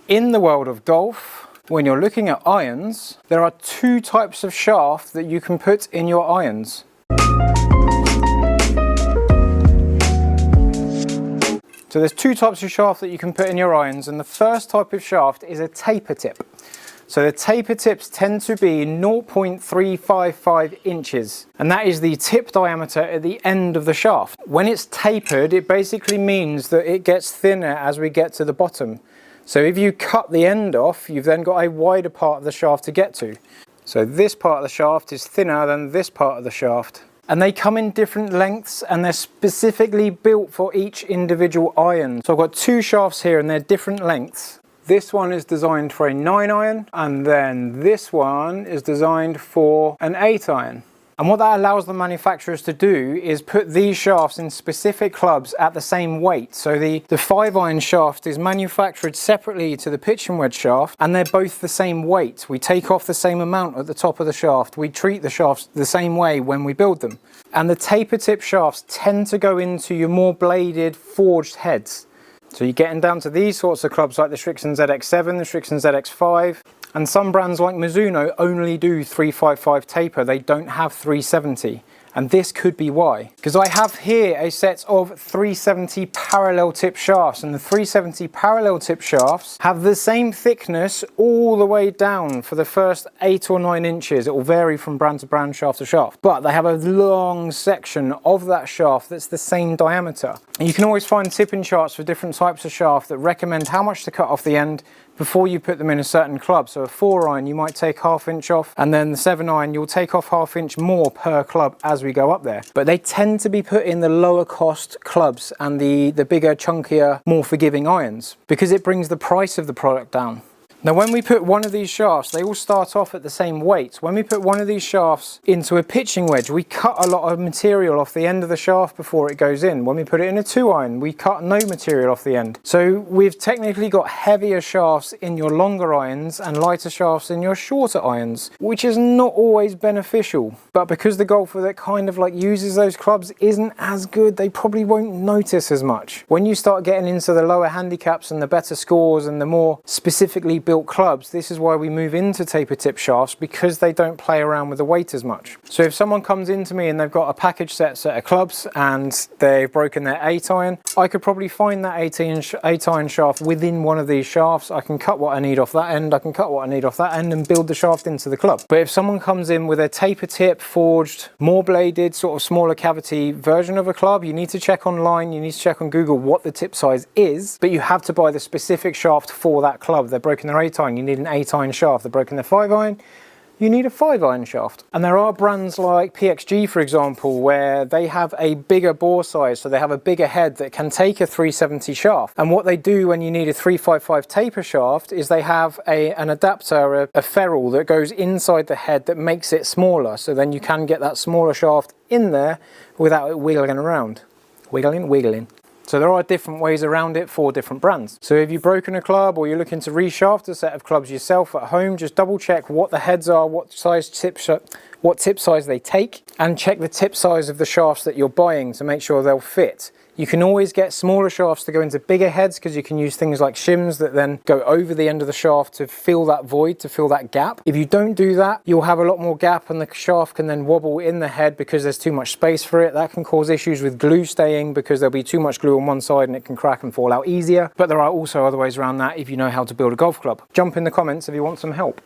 In the world of golf, when you're looking at irons, there are two types of shaft that you can put in your irons. So there's two types of shaft that you can put in your irons, and the first type of shaft is a taper tip. So the taper tips tend to be 0.355 inches, and that is the tip diameter at the end of the shaft. When it's tapered, it basically means that it gets thinner as we get to the bottom. So if you cut the end off, you've then got a wider part of the shaft to get to. So this part of the shaft is thinner than this part of the shaft. And they come in different lengths, and they're specifically built for each individual iron. So I've got two shafts here and they're different lengths. This one is designed for a 9 iron, and then this one is designed for an 8 iron. And what that allows the manufacturers to do is put these shafts in specific clubs at the same weight. So the 5 iron shaft is manufactured separately to the pitching wedge shaft, and they're both the same weight. We take off the same amount at the top of the shaft. We treat the shafts the same way when we build them. And the taper tip shafts tend to go into your more bladed forged heads. So you're getting down to these sorts of clubs like the Strixon ZX7, the Strixon ZX5, and some brands like Mizuno only do 355 taper. They don't have 370, and this could be why. Because I have here a set of 370 parallel tip shafts, and the 370 parallel tip shafts have the same thickness all the way down for the first 8 or 9 inches. It will vary from brand to brand, shaft to shaft, but they have a long section of that shaft that's the same diameter. And you can always find tipping charts for different types of shaft that recommend how much to cut off the end before you put them in a certain club. So a 4 iron you might take 1/2 inch off, and then the 7 iron you'll take off 1/2 inch more per club as we go up there. But they tend to be put in the lower cost clubs and the bigger, chunkier, more forgiving irons, because it brings the price of the product down. Now when we put one of these shafts, they all start off at the same weight. When we put one of these shafts into a pitching wedge, we cut a lot of material off the end of the shaft before it goes in. When we put it in a 2 iron, we cut no material off the end. So we've technically got heavier shafts in your longer irons and lighter shafts in your shorter irons, which is not always beneficial. But because the golfer that kind of like uses those clubs isn't as good, they probably won't notice as much. When you start getting into the lower handicaps and the better scores and the more specifically built clubs, this is why we move into taper tip shafts, because they don't play around with the weight as much. So if someone comes into me and they've got a package set of clubs and they've broken their 8 iron, I could probably find that 8 iron shaft within one of these shafts. I can cut what I need off that end, I can cut what I need off that end and build the shaft into the club. But if someone comes in with a taper tip, forged, more bladed, sort of smaller cavity version of a club, you need to check online, you need to check on Google what the tip size is, but you have to buy the specific shaft for that club. They're broken their 8 iron, you need an 8 iron shaft. They're broken their 5 iron, you need a 5 iron shaft. And there are brands like PXG, for example, where they have a bigger bore size, so they have a bigger head that can take a 370 shaft. And what they do when you need a 355 taper shaft is they have an adapter, a ferrule that goes inside the head that makes it smaller, so then you can get that smaller shaft in there without it wiggling around. Wiggling. So there are different ways around it for different brands. So if you've broken a club or you're looking to reshaft a set of clubs yourself at home, just double check what the heads are, what tip size they take, and check the tip size of the shafts that you're buying to make sure they'll fit. You can always get smaller shafts to go into bigger heads, because you can use things like shims that then go over the end of the shaft to fill that void, to fill that gap. If you don't do that, you'll have a lot more gap and the shaft can then wobble in the head because there's too much space for it. That can cause issues with glue staying, because there'll be too much glue on one side and it can crack and fall out easier. But there are also other ways around that if you know how to build a golf club. Jump in the comments if you want some help.